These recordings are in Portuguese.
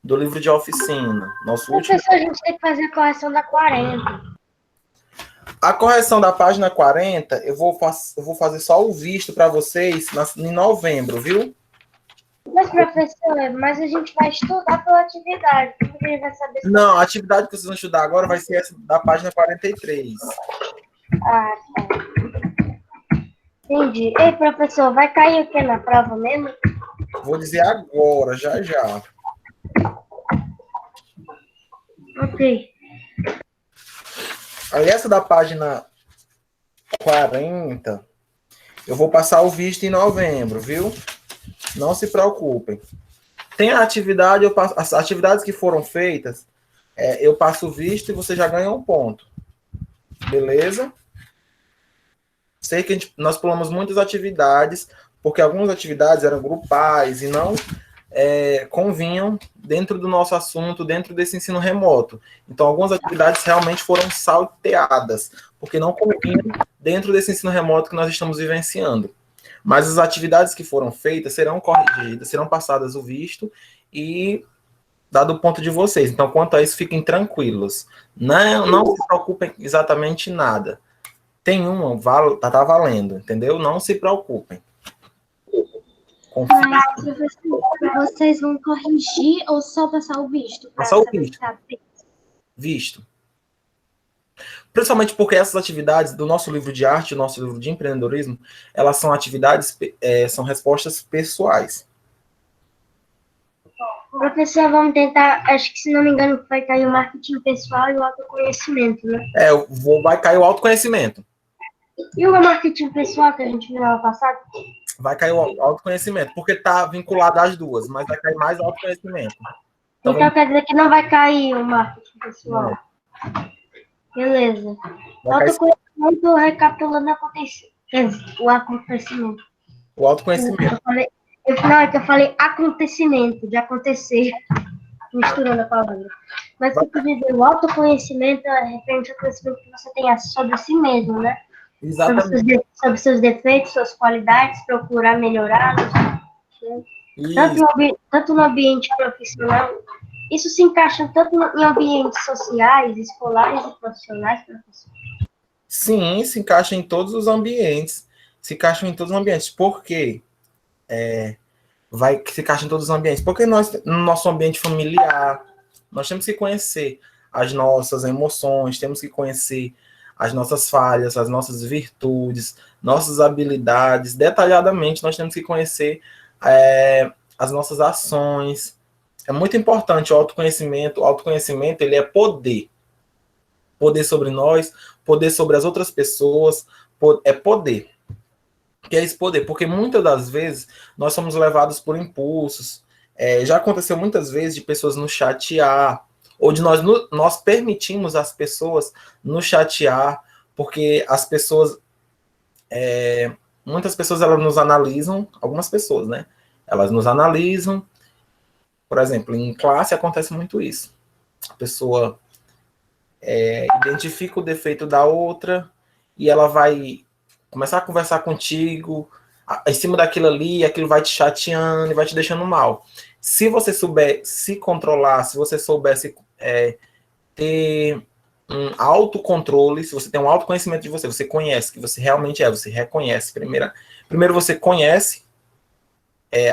do livro de oficina. Nosso último. Professor, a gente tem que fazer a correção da 40. A correção da página 40, eu vou fazer só o visto para vocês em novembro, viu? Mas, professor, mas a gente vai estudar pela atividade. Como que a gente vai saber se... Não, a atividade que vocês vão estudar agora vai ser essa da página 43. Ah, tá. Entendi. Ei, professor, vai cair o que na prova mesmo? Vou dizer agora, já já. Ok. Aí essa da página 40, eu vou passar o visto em novembro, viu? Não se preocupem. Tem a atividade, as atividades que foram feitas, eu passo o visto e você já ganha um ponto. Beleza? Sei que nós pulamos muitas atividades, porque algumas atividades eram grupais e não convinham dentro do nosso assunto, dentro desse ensino remoto. Então, algumas atividades realmente foram salteadas, porque não convinham dentro desse ensino remoto que nós estamos vivenciando. Mas as atividades que foram feitas serão corrigidas, serão passadas o visto e dado o ponto de vocês. Então, quanto a isso, fiquem tranquilos. Não se preocupem exatamente nada. Tem uma, tá valendo, entendeu? Não se preocupem. Mas, professor, vocês vão corrigir ou só passar o visto? Passar o visto. Visto. Principalmente porque essas atividades do nosso livro de arte, do nosso livro de empreendedorismo, elas são atividades, são respostas pessoais. Professor, vamos tentar, acho que se não me engano vai cair o marketing pessoal e o autoconhecimento, né? Vai cair o autoconhecimento. E o marketing pessoal que a gente viu no ano passado? Vai cair o autoconhecimento, porque está vinculado às duas, mas vai cair mais autoconhecimento. Então quer dizer que não vai cair o marketing pessoal? Não. Beleza. Autoconhecimento recapitulando o acontecimento. O autoconhecimento. Eu falei acontecimento, de acontecer, misturando a palavra. Mas se tu dizer o autoconhecimento é referente ao conhecimento que você tem sobre si mesmo, né? Exatamente. Sobre seus defeitos, suas qualidades, procurar melhorá-los. Né? Tanto no ambiente profissional, isso se encaixa tanto em ambientes sociais, escolares e profissionais, professor? Sim, se encaixa em todos os ambientes. Se encaixa em todos os ambientes. Por quê? Se encaixa em todos os ambientes. Porque nós, no nosso ambiente familiar, nós temos que conhecer as nossas emoções, temos que conhecer as nossas falhas, as nossas virtudes, nossas habilidades. Detalhadamente, nós temos que conhecer as nossas ações. É muito importante o autoconhecimento. O autoconhecimento, ele é poder. Poder sobre nós, poder sobre as outras pessoas, é poder. O que é esse poder? Porque muitas das vezes nós somos levados por impulsos. Já aconteceu muitas vezes de pessoas nos chatear, ou de nós permitimos as pessoas nos chatear, porque as pessoas, muitas pessoas elas nos analisam, algumas pessoas, né? Elas nos analisam. Por exemplo, em classe acontece muito isso. A pessoa identifica o defeito da outra e ela vai começar a conversar contigo em cima daquilo ali, e aquilo vai te chateando e vai te deixando mal. Se você souber se controlar, se você soubesse ter um autocontrole, se você tem um autoconhecimento de você, você conhece que você realmente você reconhece. Primeiro você conhece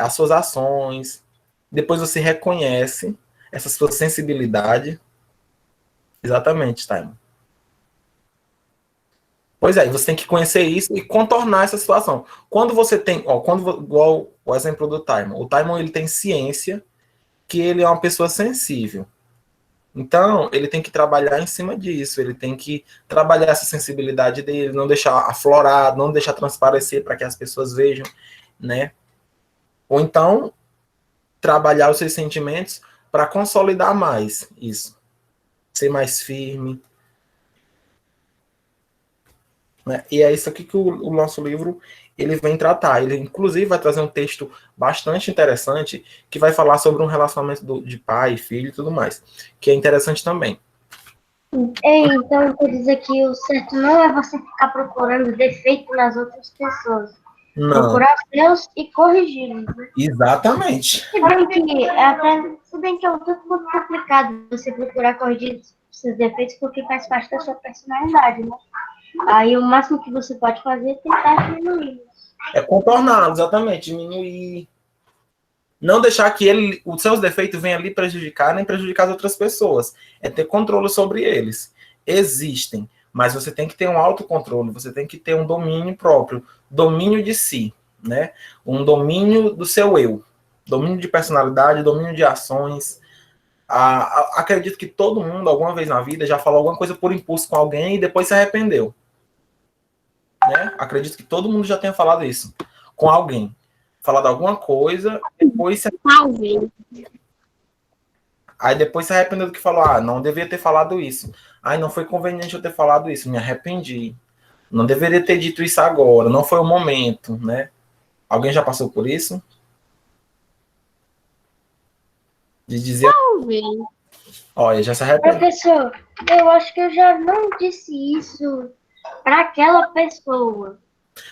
as suas ações, depois você reconhece essa sua sensibilidade. Exatamente, Taima. Pois é, você tem que conhecer isso e contornar essa situação. Quando você tem, igual o exemplo do Taimon, o Taimon ele tem ciência que ele é uma pessoa sensível. Então, ele tem que trabalhar em cima disso, ele tem que trabalhar essa sensibilidade dele, não deixar aflorar, não deixar transparecer para que as pessoas vejam, né? Ou então, trabalhar os seus sentimentos para consolidar mais isso. Ser mais firme. Né? E é isso aqui que o nosso livro ele vem tratar. Ele, inclusive, vai trazer um texto bastante interessante que vai falar sobre um relacionamento de pai e filho e tudo mais, que é interessante também. Então, quer dizer que o certo não é você ficar procurando defeito nas outras pessoas, Não. Procurar os seus e corrigi-los, né? Exatamente. Se bem que é um tanto muito complicado você procurar corrigir seus defeitos, porque faz parte da sua personalidade, né? Aí o máximo que você pode fazer é tentar diminuir. É contorná-lo, exatamente, diminuir. Não deixar que os seus defeitos venham ali prejudicar, nem prejudicar as outras pessoas. É ter controle sobre eles. Existem, mas você tem que ter um autocontrole, você tem que ter um domínio próprio, domínio de si, né? Um domínio do seu eu, domínio de personalidade, domínio de ações. Acredito que todo mundo, alguma vez na vida, já falou alguma coisa por impulso com alguém e depois se arrependeu. Né? Acredito que todo mundo já tenha falado isso com alguém. Falado alguma coisa, depois se... Talvez. Aí depois se arrependeu do que falou. Ah, não devia ter falado isso. Ai, não foi conveniente eu ter falado isso. Me arrependi. Não deveria ter dito isso agora. Não foi o momento, né? Alguém já passou por isso? De dizer... Talvez. Olha, já se arrependeu. Professor, eu acho que eu já não disse isso para aquela pessoa.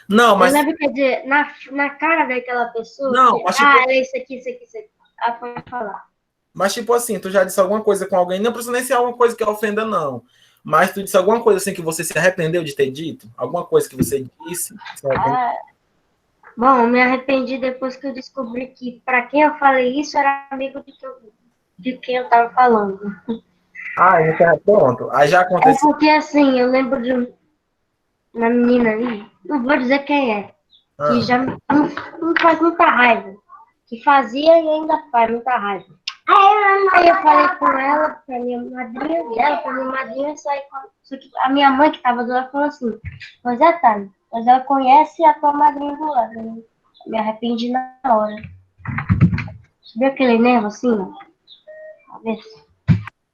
Não, mas... Eu lembro, quer dizer, na cara daquela pessoa, não, que, mas tipo... é isso aqui, isso aqui, isso aqui. Ah, pode falar. Mas tipo assim, tu já disse alguma coisa com alguém, não precisa nem ser alguma coisa que ofenda, não. Mas tu disse alguma coisa assim que você se arrependeu de ter dito? Alguma coisa que você disse? Bom, eu me arrependi depois que eu descobri que para quem eu falei isso era amigo de quem eu estava falando. Ah, então pronto. Aí já aconteceu. É porque assim, eu lembro de uma menina aí, não vou dizer quem é, que já me faz muita raiva. Que fazia e ainda faz muita raiva. Aí eu falei com ela, pra minha madrinha, e ela, pra minha madrinha, só que a minha mãe que estava do lado falou assim, pois é, Thali, mas ela conhece a tua madrinha do lado. Eu me arrependi na hora. Você viu aquele nervo assim?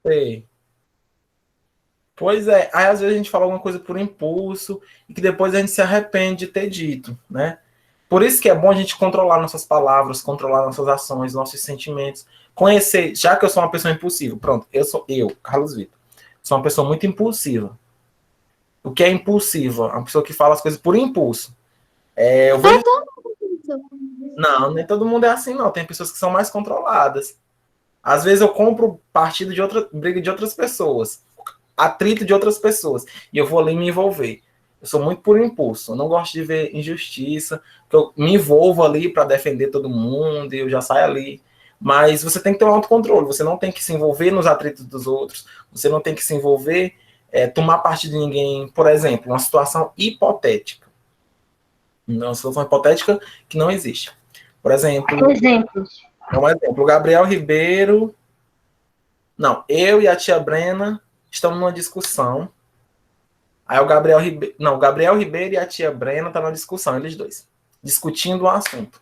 Sei. Pois é, aí às vezes a gente fala alguma coisa por impulso e que depois a gente se arrepende de ter dito, né? Por isso que é bom a gente controlar nossas palavras, controlar nossas ações, nossos sentimentos, conhecer, já que eu sou uma pessoa impulsiva, pronto, eu, Carlos Vitor, sou uma pessoa muito impulsiva. O que é impulsiva? Uma pessoa que fala as coisas por impulso. Eu vejo... Não, nem todo mundo é assim, não. Tem pessoas que são mais controladas. Às vezes eu compro partido de briga de outras pessoas, atrito de outras pessoas, e eu vou ali me envolver. Eu sou muito por impulso, eu não gosto de ver injustiça, que eu me envolvo ali para defender todo mundo, e eu já saio ali. Mas você tem que ter um autocontrole, você não tem que se envolver nos atritos dos outros, você não tem que se envolver, tomar parte de ninguém. Por exemplo, uma situação hipotética. Uma situação hipotética que não existe. Por exemplo... Exemplos. É um exemplo. O Gabriel Ribeiro... Não, eu e a tia Brena estamos numa discussão. Aí o Gabriel Ribeiro... Não, o Gabriel Ribeiro e a tia Brena estão numa discussão, eles dois. Discutindo um assunto.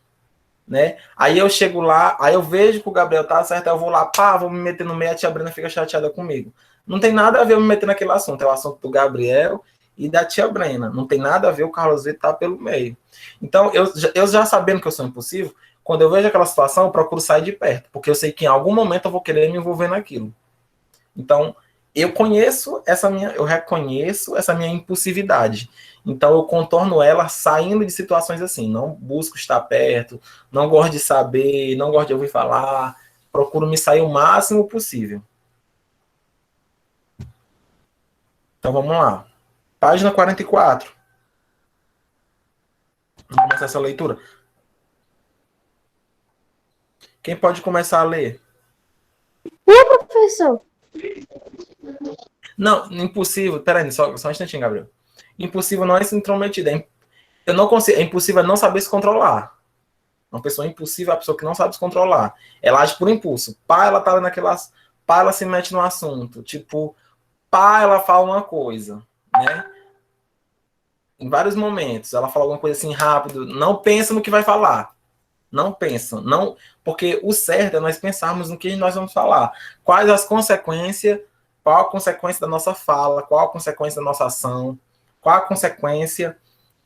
Né? Aí eu chego lá, aí eu vejo que o Gabriel tá certo, aí eu vou lá, pá, vou me meter no meio, a tia Brena fica chateada comigo. Não tem nada a ver eu me meter naquele assunto. É o assunto do Gabriel e da tia Brena. Não tem nada a ver o Carlos Vitor tá pelo meio. Então, eu já sabendo que eu sou impulsivo, quando eu vejo aquela situação, eu procuro sair de perto, porque eu sei que em algum momento eu vou querer me envolver naquilo. Então, eu reconheço essa minha impulsividade. Então, eu contorno ela saindo de situações assim. Não busco estar perto, não gosto de saber, não gosto de ouvir falar. Procuro me sair o máximo possível. Então, vamos lá. Página 44. Vamos começar essa leitura. Quem pode começar a ler? Professor. Não, impossível. Peraí, só um instantinho, Gabriel. Impossível não é se intrometida. Eu não consigo. É impossível não saber se controlar. Uma pessoa impulsiva é a pessoa que não sabe se controlar. Ela age por impulso. Pá, ela tá naquelas. Pá, ela se mete no assunto. Tipo, pá, ela fala uma coisa, né? Em vários momentos, ela fala alguma coisa assim rápido. Não pensa no que vai falar. Não pensa. Não, porque o certo é nós pensarmos no que nós vamos falar. Quais as consequências, qual a consequência da nossa fala, qual a consequência da nossa ação, qual a consequência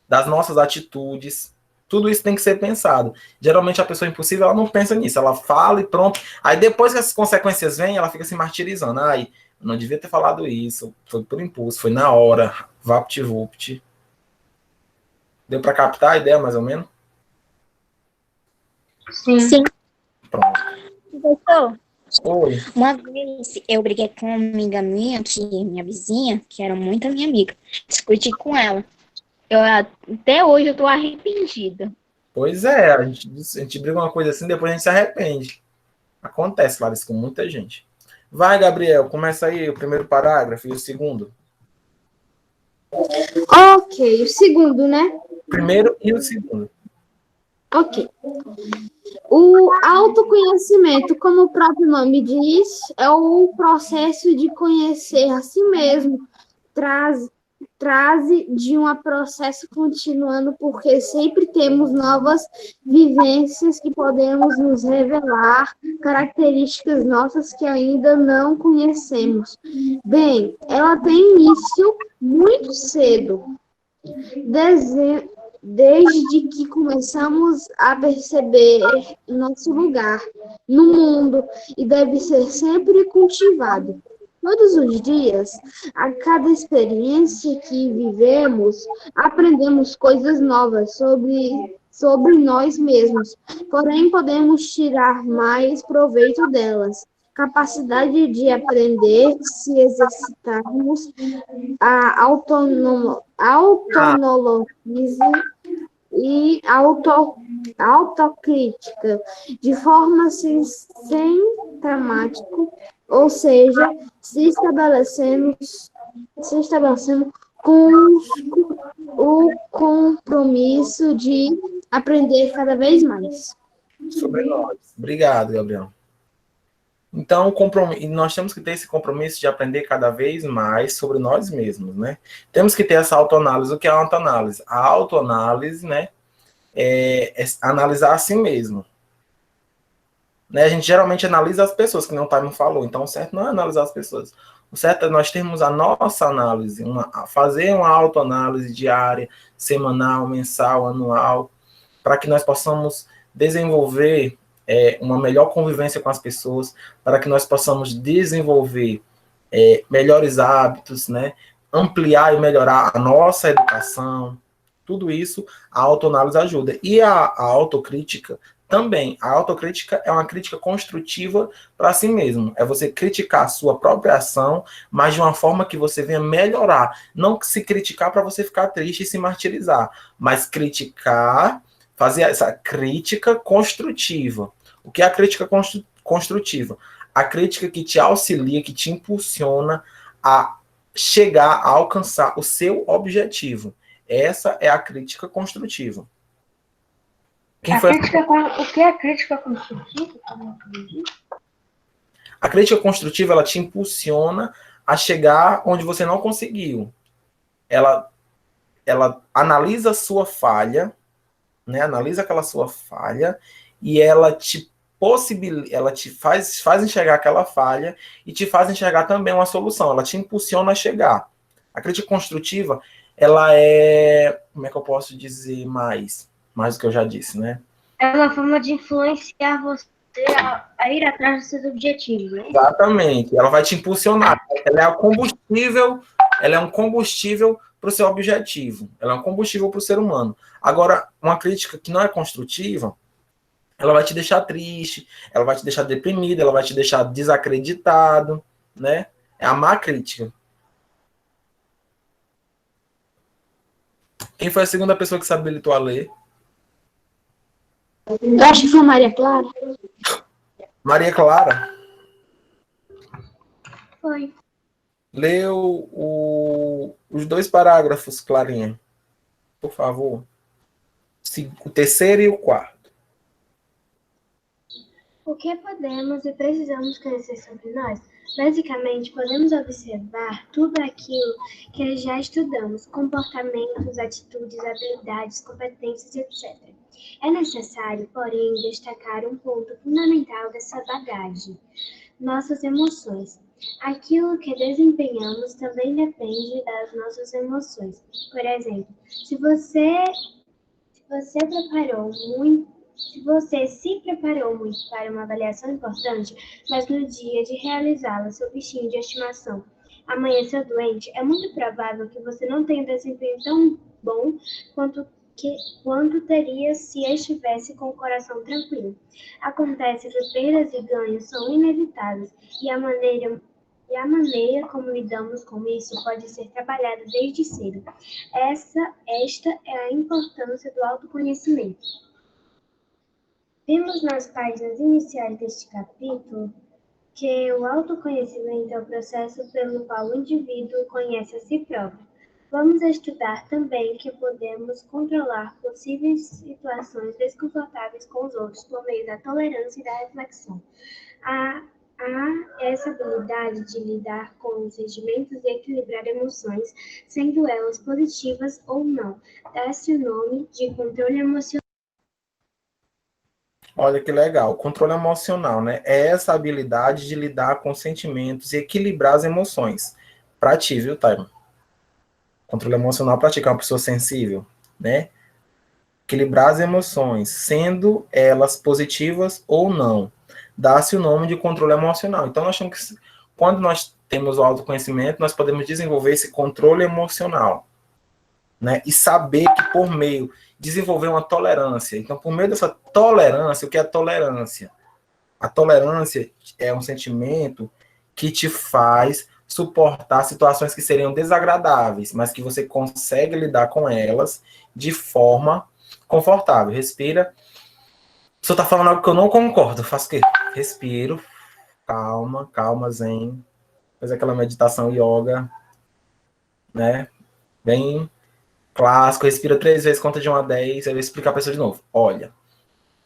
das nossas atitudes. Tudo isso tem que ser pensado. Geralmente a pessoa impulsiva, ela não pensa nisso. Ela fala e pronto. Aí depois que essas consequências vêm, ela fica se martirizando. Ai, não devia ter falado isso. Foi por impulso, foi na hora. Vapt-vupt. Deu para captar a ideia, mais ou menos? Sim. Sim. Pronto. Professor, Oi. uma vez eu briguei com uma amiga minha, minha vizinha, que era muito minha amiga. Discuti com ela. Até hoje eu tô arrependida. Pois é, a gente briga uma coisa assim, depois a gente se arrepende. Acontece, claro, isso com muita gente. Vai, Gabriel, começa aí o primeiro parágrafo e o segundo. Ok, o segundo, né? Primeiro e o segundo. Ok. O autoconhecimento, como o próprio nome diz, é o processo de conhecer a si mesmo, traz de um processo continuando, porque sempre temos novas vivências que podemos nos revelar, características nossas que ainda não conhecemos. Bem, ela tem início muito cedo, desde que começamos a perceber nosso lugar no mundo e deve ser sempre cultivado. Todos os dias, a cada experiência que vivemos, aprendemos coisas novas sobre nós mesmos, porém podemos tirar mais proveito delas. Capacidade de aprender se exercitarmos a autonologia e autocrítica de forma sistemática, ou seja, se estabelecendo com o compromisso de aprender cada vez mais. Sobre nós. Obrigado, Gabriel. Então, nós temos que ter esse compromisso de aprender cada vez mais sobre nós mesmos, né? Temos que ter essa autoanálise. O que é a autoanálise? A autoanálise, né, é analisar a si mesmo. Né? A gente geralmente analisa as pessoas, que nem o Taimo falou. Então, o certo não é analisar as pessoas. O certo é nós termos a nossa análise, fazer uma autoanálise diária, semanal, mensal, anual, para que nós possamos desenvolver uma melhor convivência com as pessoas, para que nós possamos desenvolver melhores hábitos, né? Ampliar e melhorar a nossa educação. Tudo isso a autoanálise ajuda. E a autocrítica também. A autocrítica é uma crítica construtiva para si mesmo. É você criticar a sua própria ação, mas de uma forma que você venha melhorar. Não se criticar para você ficar triste e se martirizar, mas criticar, fazer essa crítica construtiva. O que é a crítica construtiva? A crítica que te auxilia, que te impulsiona a chegar a alcançar o seu objetivo. Essa é a crítica construtiva. O que é a crítica construtiva? A crítica construtiva, ela te impulsiona a chegar onde você não conseguiu. Ela analisa a sua falha, né? Analisa aquela sua falha e ela te faz enxergar aquela falha e te faz enxergar também uma solução. Ela te impulsiona a chegar. A crítica construtiva, ela é, como é que eu posso dizer mais do que eu já disse, né? É uma forma de influenciar você a ir atrás dos seus objetivos, né? Exatamente. Ela vai te impulsionar. Ela é um combustível para o seu objetivo. Ela é um combustível para o ser humano. Agora, uma crítica que não é construtiva, ela vai te deixar triste, ela vai te deixar deprimido, ela vai te deixar desacreditado, né? É a má crítica. Quem foi a segunda pessoa que se habilitou a ler? Eu acho que foi a Maria Clara. Maria Clara. Foi. Leu os 2 parágrafos, Clarinha. Por favor. O terceiro e o quarto. O que podemos e precisamos conhecer sobre nós? Basicamente, podemos observar tudo aquilo que já estudamos, comportamentos, atitudes, habilidades, competências, etc. É necessário, porém, destacar um ponto fundamental dessa bagagem: nossas emoções. Aquilo que desempenhamos também depende das nossas emoções. Por exemplo, se você se preparou muito para uma avaliação importante, mas no dia de realizá-la, seu bichinho de estimação amanheceu doente, é muito provável que você não tenha um desempenho tão bom quanto quanto teria se estivesse com o coração tranquilo. Acontece que perdas e ganhos são inevitáveis e a maneira como lidamos com isso pode ser trabalhada desde cedo. Esta é a importância do autoconhecimento. Vimos nas páginas iniciais deste capítulo que o autoconhecimento é o processo pelo qual o indivíduo conhece a si próprio. Vamos estudar também que podemos controlar possíveis situações desconfortáveis com os outros por meio da tolerância e da reflexão. Há essa habilidade de lidar com os sentimentos e equilibrar emoções, sendo elas positivas ou não. Dá-se o nome de controle emocional. Olha que legal. Controle emocional, né? É essa habilidade de lidar com sentimentos e equilibrar as emoções. Pra ti, viu, Taima? Controle emocional pra ti, que é uma pessoa sensível, né? Equilibrar as emoções, sendo elas positivas ou não. Dá-se o nome de controle emocional. Então, nós temos que, quando nós temos o autoconhecimento, nós podemos desenvolver esse controle emocional, né? E saber que por meio desenvolver uma tolerância. Então, por meio dessa tolerância, o que é tolerância? A tolerância é um sentimento que te faz suportar situações que seriam desagradáveis, mas que você consegue lidar com elas de forma confortável. Respira. Se eu tá falando algo que eu não concordo, eu faço o quê? Respiro. Calma, calma, zen. Faz aquela meditação yoga, né? Bem clássico. Respira 3 vezes, conta de 1 a 10. Aí eu vou explicar a pessoa de novo. Olha.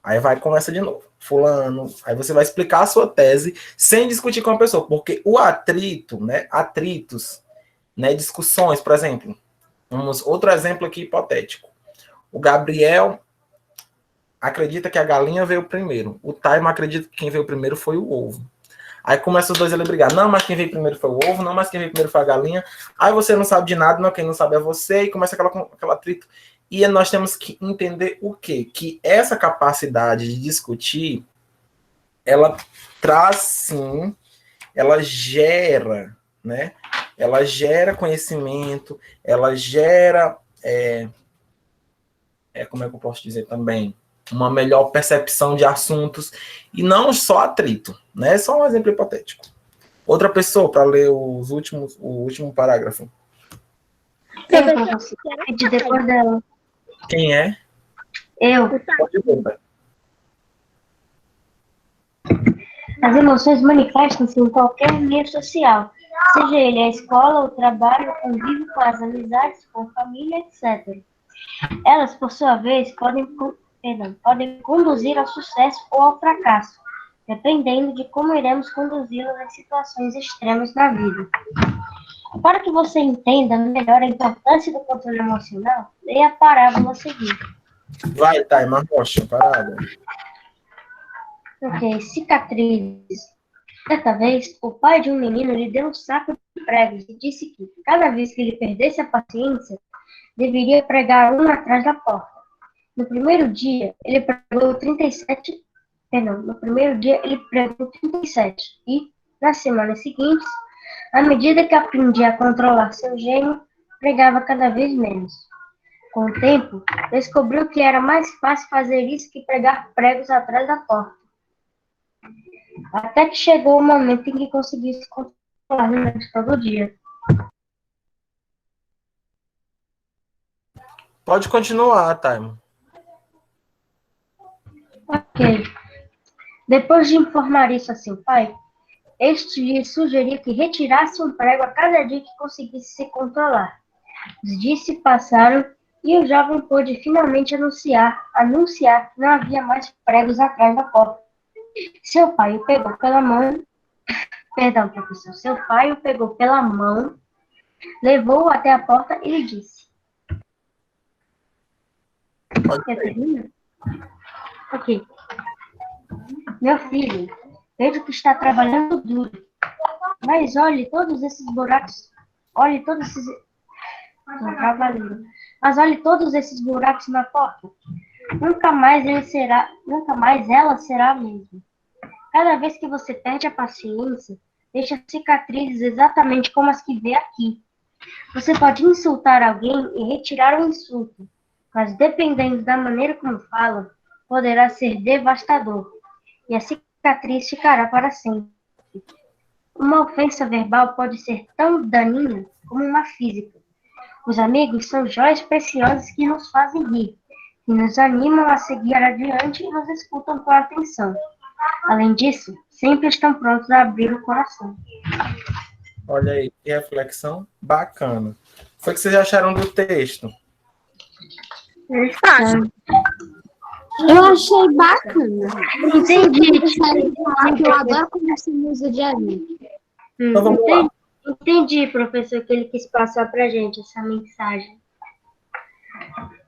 Aí vai começa de novo. Fulano. Aí você vai explicar a sua tese sem discutir com a pessoa. Porque o atrito, né? Atritos, né? Discussões, por exemplo. Outro exemplo aqui hipotético. O Gabriel acredita que a galinha veio primeiro. O Taima acredita que quem veio primeiro foi o ovo. Aí começa os dois a brigar. Não, mas quem veio primeiro foi o ovo. Não, mas quem veio primeiro foi a galinha. Aí você não sabe de nada. Não, quem não sabe é você. E começa aquela atrito. E nós temos que entender o quê? Que essa capacidade de discutir, ela traz sim, ela gera, né? Ela gera conhecimento, ela gera, como é que eu posso dizer também? Uma melhor percepção de assuntos e não só atrito, né? Só um exemplo hipotético. Outra pessoa para ler o último parágrafo. De depois dela. Quem é? Eu. Pode ver. As emoções manifestam-se em qualquer meio social, seja ele a escola, o trabalho, o convívio com as amizades, com a família, etc. Elas, por sua vez, podem conduzir ao sucesso ou ao fracasso, dependendo de como iremos conduzi-las em situações extremas da vida. Para que você entenda melhor a importância do controle emocional, leia a parábola a seguir. Vai, Taima, rocha, parada. Ok, cicatrizes. Certa vez, o pai de um menino lhe deu um saco de pregos e disse que, cada vez que ele perdesse a paciência, deveria pregar um atrás da porta. No primeiro dia, ele pregou 37 e, nas semanas seguintes, à medida que aprendia a controlar seu gênio, pregava cada vez menos. Com o tempo, descobriu que era mais fácil fazer isso que pregar pregos atrás da porta. Até que chegou o momento em que conseguiu se controlar todo dia. Pode continuar, Taima. Ok. Depois de informar isso a seu pai, este lhe sugeriu que retirasse um prego a cada dia que conseguisse se controlar. Os dias se passaram e o jovem pôde finalmente anunciar que não havia mais pregos atrás da porta. Seu pai o pegou pela mão, Seu pai o pegou pela mão, levou-o até a porta e lhe disse: Ok. Meu filho, vejo que está trabalhando duro, mas olhe todos esses buracos. Olhe todos esses. Mas olhe todos esses buracos na porta. Nunca mais ela será a mesma. Cada vez que você perde a paciência, deixa cicatrizes exatamente como as que vê aqui. Você pode insultar alguém e retirar o insulto. mas dependendo da maneira como fala, poderá ser devastador, e a cicatriz ficará para sempre. Uma ofensa verbal pode ser tão daninha como uma física. Os amigos são joias preciosas que nos fazem rir, que nos animam a seguir adiante e nos escutam com atenção. Além disso, sempre estão prontos a abrir o coração. Olha aí, que reflexão bacana. Foi o que vocês acharam do texto? Eu achei bacana. Entendi. Eu adoro quando você usa diariamente. Então vamos lá. Entendi, professor, que ele quis passar para a gente essa mensagem.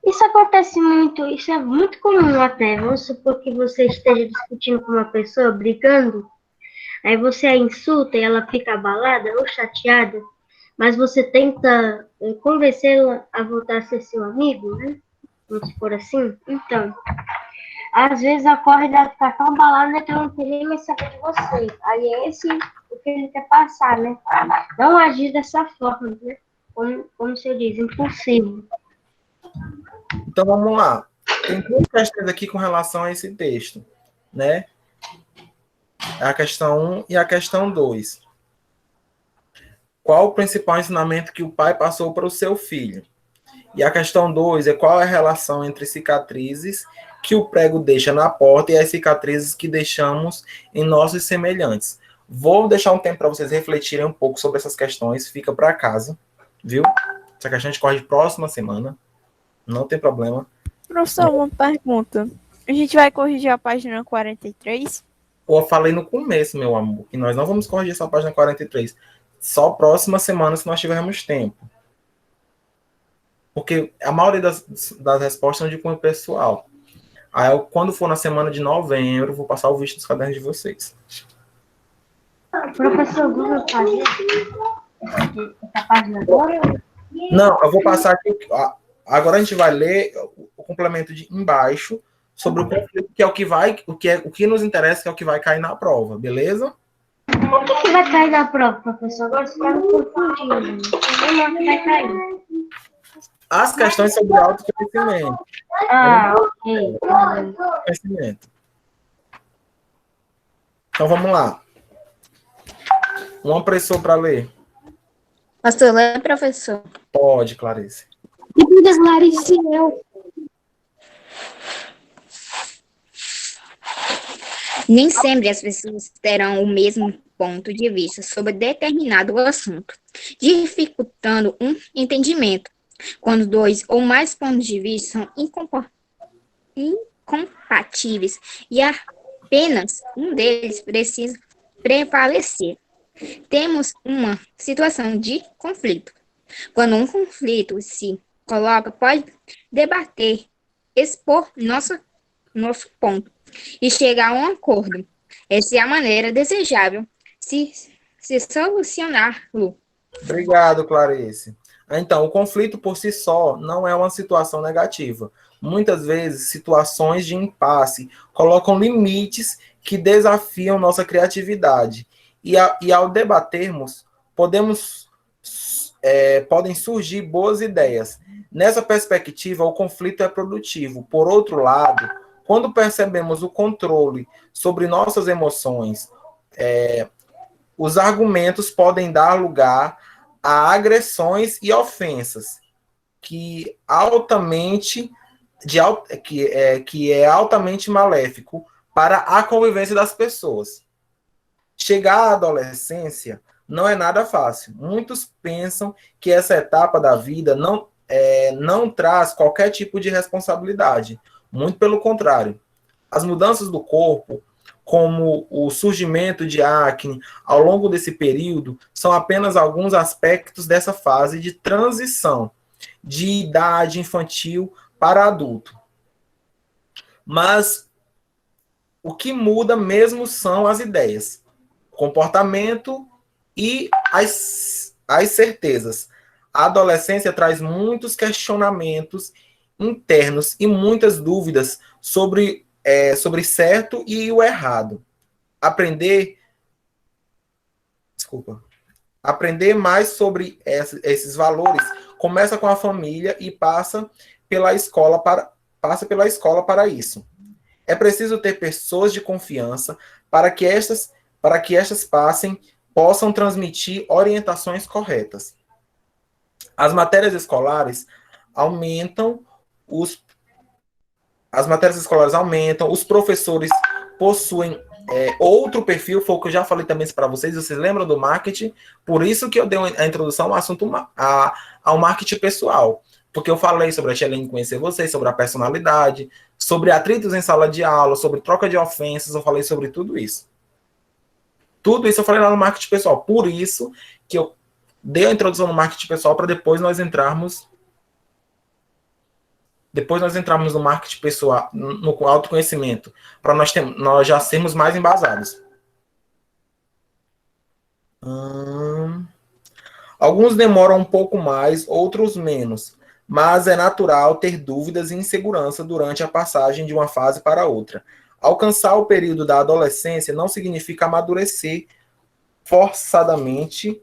Isso acontece muito, isso é muito comum até. Vamos supor que você esteja discutindo com uma pessoa, brigando, aí você a insulta e ela fica abalada ou chateada, mas você tenta convencê-la a voltar a ser seu amigo, né? Vamos supor assim. Então, às vezes ocorre dela ficar tão abalada que ela não queria mais saber de você. Aí é esse o que ele quer passar, né? Não agir dessa forma, né? Como se diz, impulsivo. Então vamos lá. Tem duas questões aqui com relação a esse texto, né? A questão 1 e a questão 2. Qual o principal ensinamento que o pai passou para o seu filho? E a questão 2 é qual é a relação entre cicatrizes que o prego deixa na porta e as cicatrizes que deixamos em nossos semelhantes. Vou deixar um tempo para vocês refletirem um pouco sobre essas questões, fica para casa, viu? Essa questão a gente corre próxima semana, não tem problema. Professor, uma pergunta. A gente vai corrigir a página 43? Eu falei no começo, meu amor, que nós não vamos corrigir essa página 43. Só próxima semana, se nós tivermos tempo. Porque a maioria das respostas são de cunho pessoal. Aí, quando for na semana de novembro, vou passar o visto dos cadernos de vocês. Professor Google, fazer essa página agora? Não, eu vou passar aqui. Agora a gente vai ler o complemento de embaixo sobre o conflito, que é o que nos interessa, que é o que vai cair na prova, beleza? O que vai cair na prova, professor? Agora você está me confundindo. Não é o que vai cair. As questões sobre autoconhecimento. Ok. Conhecimento. Então vamos lá. Uma pessoa para ler. Pastor, lê, professor. Pode, Clarice. Depois Clarice, eu. Nem sempre as pessoas terão o mesmo ponto de vista sobre determinado assunto, dificultando um entendimento. Quando dois ou mais pontos de vista são incompatíveis e apenas um deles precisa prevalecer, temos uma situação de conflito. Quando um conflito se coloca, pode debater, expor nosso ponto e chegar a um acordo. Essa é a maneira desejável se solucioná-lo. Obrigado, Clarice. Então, o conflito por si só não é uma situação negativa. Muitas vezes, situações de impasse colocam limites que desafiam nossa criatividade. E ao debatermos, podem surgir boas ideias. Nessa perspectiva, o conflito é produtivo. Por outro lado, quando percebemos o controle sobre nossas emoções, os argumentos podem dar lugar a agressões e ofensas, que é altamente maléfico para a convivência das pessoas. Chegar à adolescência não é nada fácil. Muitos pensam que essa etapa da vida não traz qualquer tipo de responsabilidade. Muito pelo contrário. As mudanças do corpo, como o surgimento de acne ao longo desse período, são apenas alguns aspectos dessa fase de transição de idade infantil para adulto. Mas o que muda mesmo são as ideias, o comportamento e as certezas. A adolescência traz muitos questionamentos internos e muitas dúvidas sobre certo e o errado. Aprender mais sobre esses valores começa com a família e passa passa pela escola para isso. É preciso ter pessoas de confiança para que estas possam transmitir orientações corretas. As matérias escolares aumentam, os professores possuem outro perfil, foi o que eu já falei também para vocês lembram do marketing? Por isso que eu dei a introdução ao assunto ao marketing pessoal, porque eu falei sobre a Tia Helene conhecer vocês, sobre a personalidade, sobre atritos em sala de aula, sobre troca de ofensas, eu falei sobre tudo isso. Tudo isso eu falei lá no marketing pessoal, por isso que eu dei a introdução no marketing pessoal para depois nós entrarmos no marketing pessoal, no autoconhecimento, para nós já sermos mais embasados. Alguns demoram um pouco mais, outros menos, mas é natural ter dúvidas e insegurança durante a passagem de uma fase para outra. Alcançar o período da adolescência não significa amadurecer forçadamente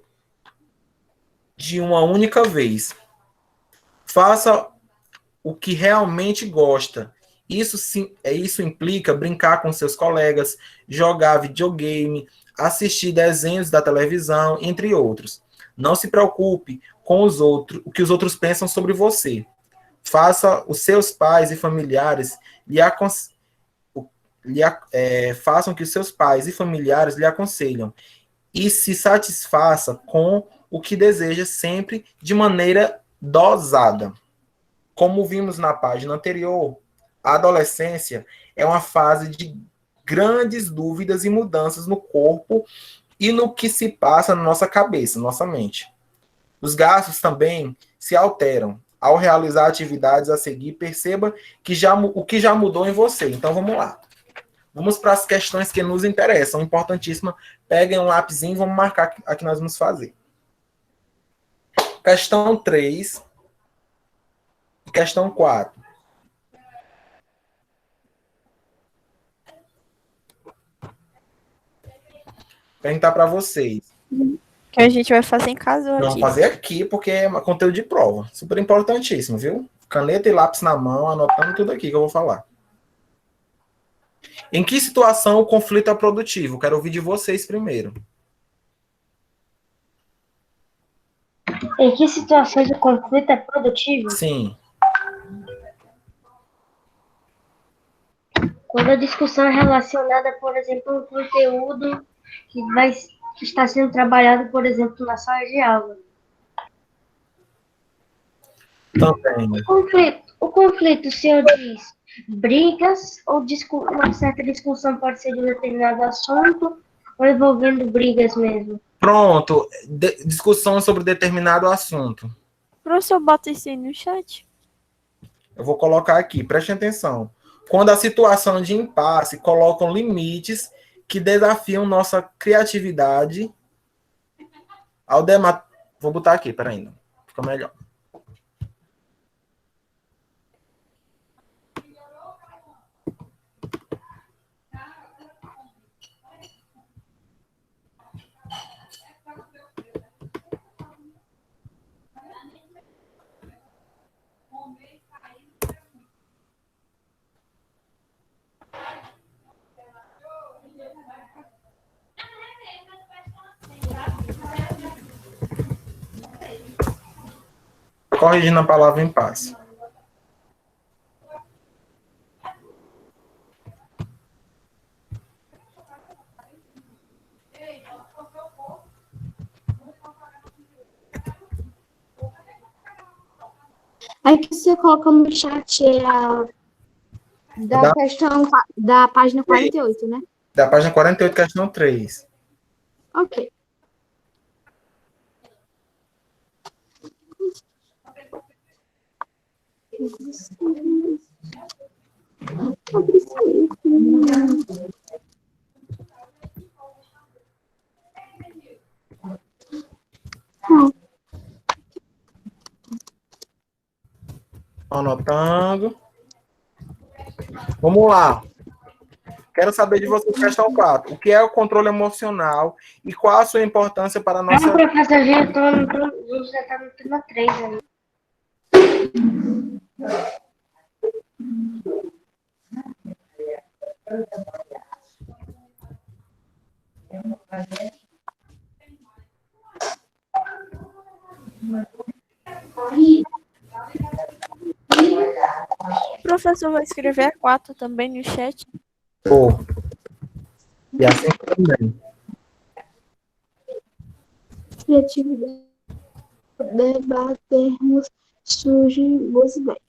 de uma única vez. Faça o que realmente gosta. Isso implica brincar com seus colegas, jogar videogame, assistir desenhos da televisão, entre outros. Não se preocupe com o que os outros pensam sobre você. Faça os seus pais e familiares façam o que os seus pais e familiares lhe aconselham e se satisfaça com o que deseja sempre de maneira dosada. Como vimos na página anterior, a adolescência é uma fase de grandes dúvidas e mudanças no corpo e no que se passa na nossa cabeça, nossa mente. Os gastos também se alteram. Ao realizar atividades a seguir, perceba o que já mudou em você. Então, vamos lá. Vamos para as questões que nos interessam. Importantíssima. Peguem um lapisinho e vamos marcar a que nós vamos fazer. Questão 3. Questão 4. Perguntar para vocês. Que a gente vai fazer em casa hoje. Vamos fazer aqui, porque é conteúdo de prova. Super importantíssimo, viu? Caneta e lápis na mão, anotando tudo aqui que eu vou falar. Em que situação o conflito é produtivo? Quero ouvir de vocês primeiro. Em que situações o conflito é produtivo? Sim. Quando a discussão é relacionada, por exemplo, a um conteúdo que está sendo trabalhado, por exemplo, na sala de aula. Também. O conflito, o senhor diz brigas ou uma certa discussão pode ser de um determinado assunto ou envolvendo brigas mesmo? Pronto. Discussão sobre determinado assunto. Professor, bota isso aí no chat. Eu vou colocar aqui, prestem atenção. Quando a situação de impasse colocam limites que desafiam nossa criatividade Vou botar aqui, peraí. Fica melhor. Corrigindo a palavra impasse. Aí que você coloca no chat da questão da página 48, né? Da página 48, questão 3. Ok. Anotando. Vamos lá. Quero saber de vocês, questão 4. O que é o controle emocional e qual a sua importância para a nossa... Professor, já está no tema 3 ali. O professor vai escrever a 4 também no chat. Pô. E assim também. Criatividade. Debatermos, surgem boas ideias.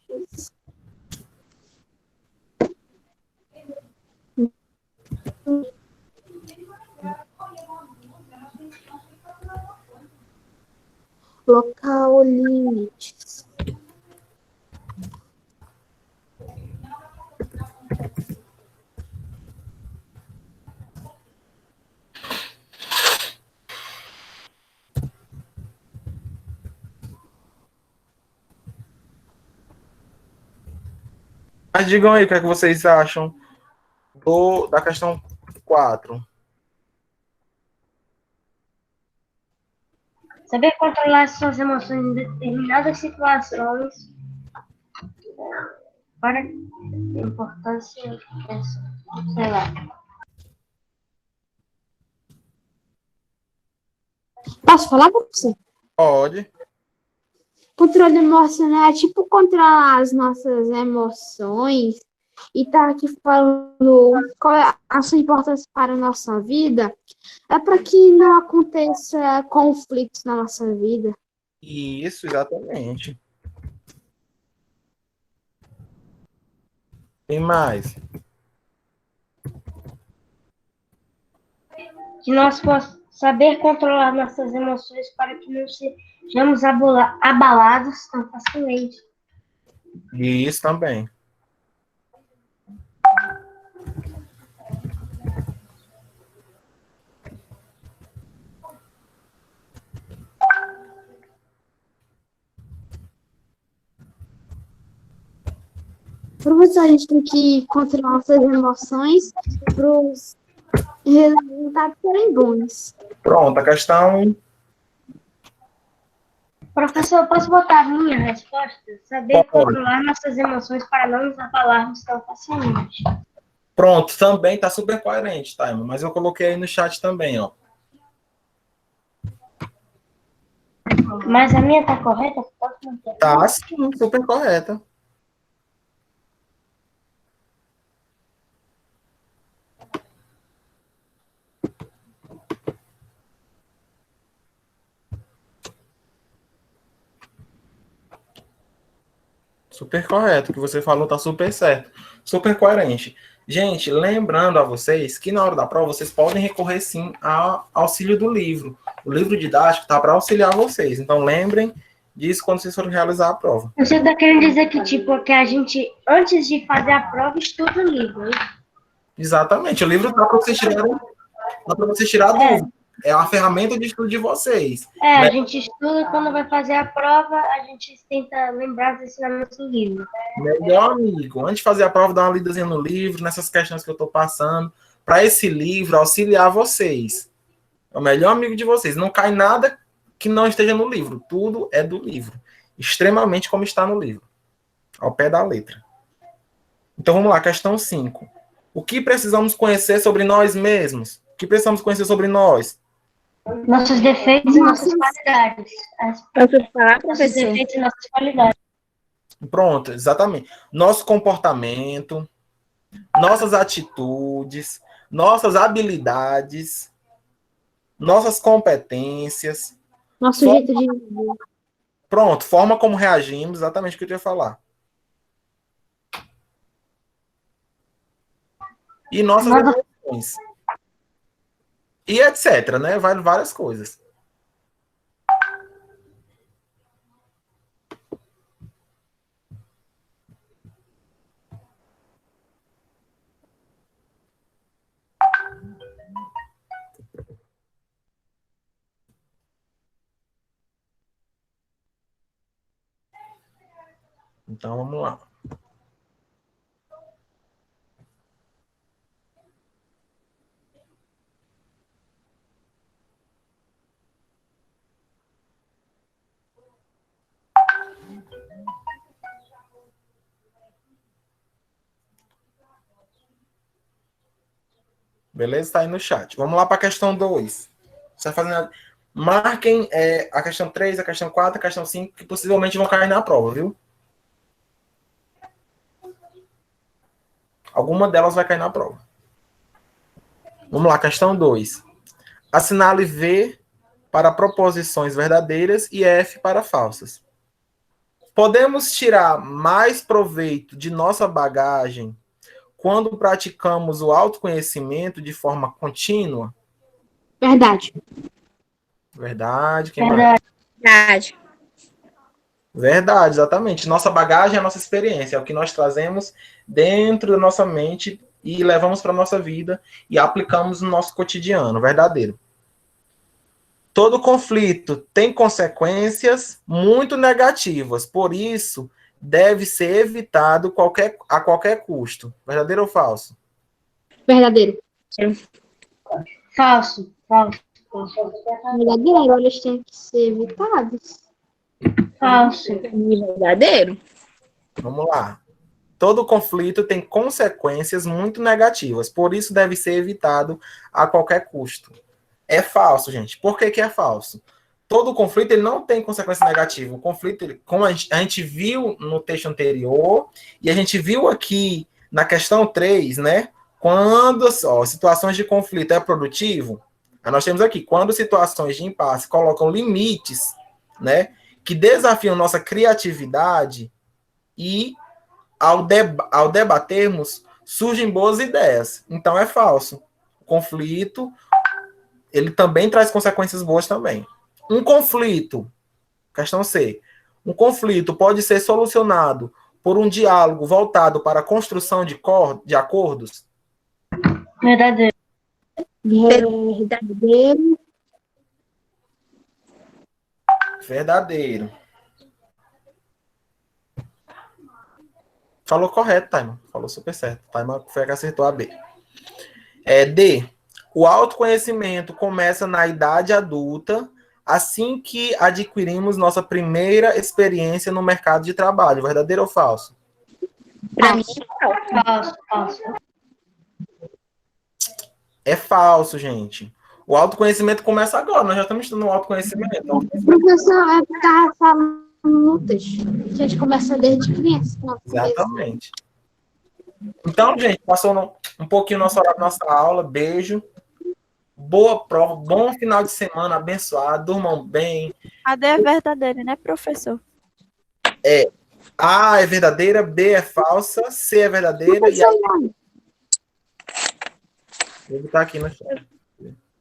Local limites. Mas digam aí o que é que vocês acham da questão 4. Saber controlar suas emoções em determinadas situações para a importância dessa, sei lá. Posso falar para você? Pode. Controle emocional é tipo controlar as nossas emoções e tá aqui falando qual é a sua importância para a nossa vida, é para que não aconteça conflitos na nossa vida. Isso, exatamente. Tem mais. Que nós possamos saber controlar nossas emoções para que não sejamos abalados tão facilmente. Isso também. Professor, a gente tem que controlar nossas emoções para os resultados serem bons. Pronto, a questão. Professor, eu posso botar a minha resposta? Saber Pode. controlar nossas emoções para não nos abalarmos tão facilmente. Pronto, também tá super coerente, tá, irmão? Mas eu coloquei aí no chat também, ó. Mas a minha tá correta? Posso manter? Tá, sim, super correta. Super correto. O que você falou tá super certo. Super coerente. Gente, lembrando a vocês que na hora da prova vocês podem recorrer sim ao auxílio do livro. O livro didático tá para auxiliar vocês. Então lembrem disso quando vocês forem realizar a prova. Você está querendo dizer que, tipo, que a gente, antes de fazer a prova, estuda o livro, hein? Exatamente. O livro tá para vocês tirarem, tá para vocês tirar dúvida. É uma ferramenta de estudo de vocês. A gente estuda quando vai fazer a prova, a gente tenta lembrar dos ensinamentos do livro. Melhor amigo, antes de fazer a prova, dá uma lidazinha no livro, nessas questões que eu estou passando, para esse livro auxiliar vocês. É o melhor amigo de vocês. Não cai nada que não esteja no livro. Tudo é do livro. Extremamente como está no livro. Ao pé da letra. Então vamos lá, questão 5. O que precisamos conhecer sobre nós mesmos? O que precisamos conhecer sobre nós? Nossos defeitos e nossas qualidades. Posso falar, Nossos professor? defeitos e nossas qualidades. Pronto, exatamente. Nosso comportamento, nossas atitudes, nossas habilidades, nossas competências. Nosso jeito de viver. Pronto, forma como reagimos, exatamente o que eu ia falar. E nossas emoções. E etc, né? Vai várias coisas. Então vamos lá. Beleza? Está aí no chat. Vamos lá para a questão 2. Você vai fazendo. Marquem a questão 3, a questão 4, a questão 5, que possivelmente vão cair na prova, viu? Alguma delas vai cair na prova. Vamos lá, questão 2. Assinale V para proposições verdadeiras e F para falsas. Podemos tirar mais proveito de nossa bagagem quando praticamos o autoconhecimento de forma contínua? Verdade. Verdade. Quem mais? Verdade. Verdade, exatamente. Nossa bagagem é a nossa experiência, é o que nós trazemos dentro da nossa mente e levamos para a nossa vida e aplicamos no nosso cotidiano. Verdadeiro. Todo conflito tem consequências muito negativas, por isso deve ser evitado a qualquer custo. Verdadeiro ou falso? Verdadeiro. Falso. Verdadeiro, eles têm que ser evitados. Falso. Verdadeiro. Vamos lá. Todo conflito tem consequências muito negativas, por isso deve ser evitado a qualquer custo. É falso, gente. Por que é falso? Todo conflito ele não tem consequência negativa. O conflito, como a gente viu no texto anterior, e a gente viu aqui na questão 3, né? Quando situações de conflito é produtivo, nós temos aqui, quando situações de impasse colocam limites, né? Que desafiam nossa criatividade e ao debatermos, surgem boas ideias. Então é falso. O conflito ele também traz consequências boas também. Um conflito, questão C, um conflito pode ser solucionado por um diálogo voltado para a construção de acordos? Verdadeiro. Verdadeiro. Verdadeiro. Falou correto, Taima. Falou super certo. Taima foi a que acertou a B. D. O autoconhecimento começa na idade adulta, assim que adquirimos nossa primeira experiência no mercado de trabalho. Verdadeiro ou falso? Para mim, Falso. É falso, gente. O autoconhecimento começa agora. Nós já estamos estudando o autoconhecimento. Professor, é ficar falando no texto. A gente começa desde criança. Exatamente. Então, gente, passou um pouquinho nosso horário, nossa aula. Beijo. Boa prova. Bom final de semana abençoado. Durmam bem. A D é verdadeira, né, professor? A é verdadeira, B é falsa, C é verdadeira e A... Vou botar aqui no chat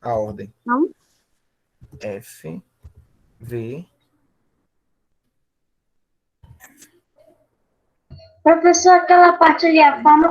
a ordem. Não? F, V. Professor, aquela parte ali, a forma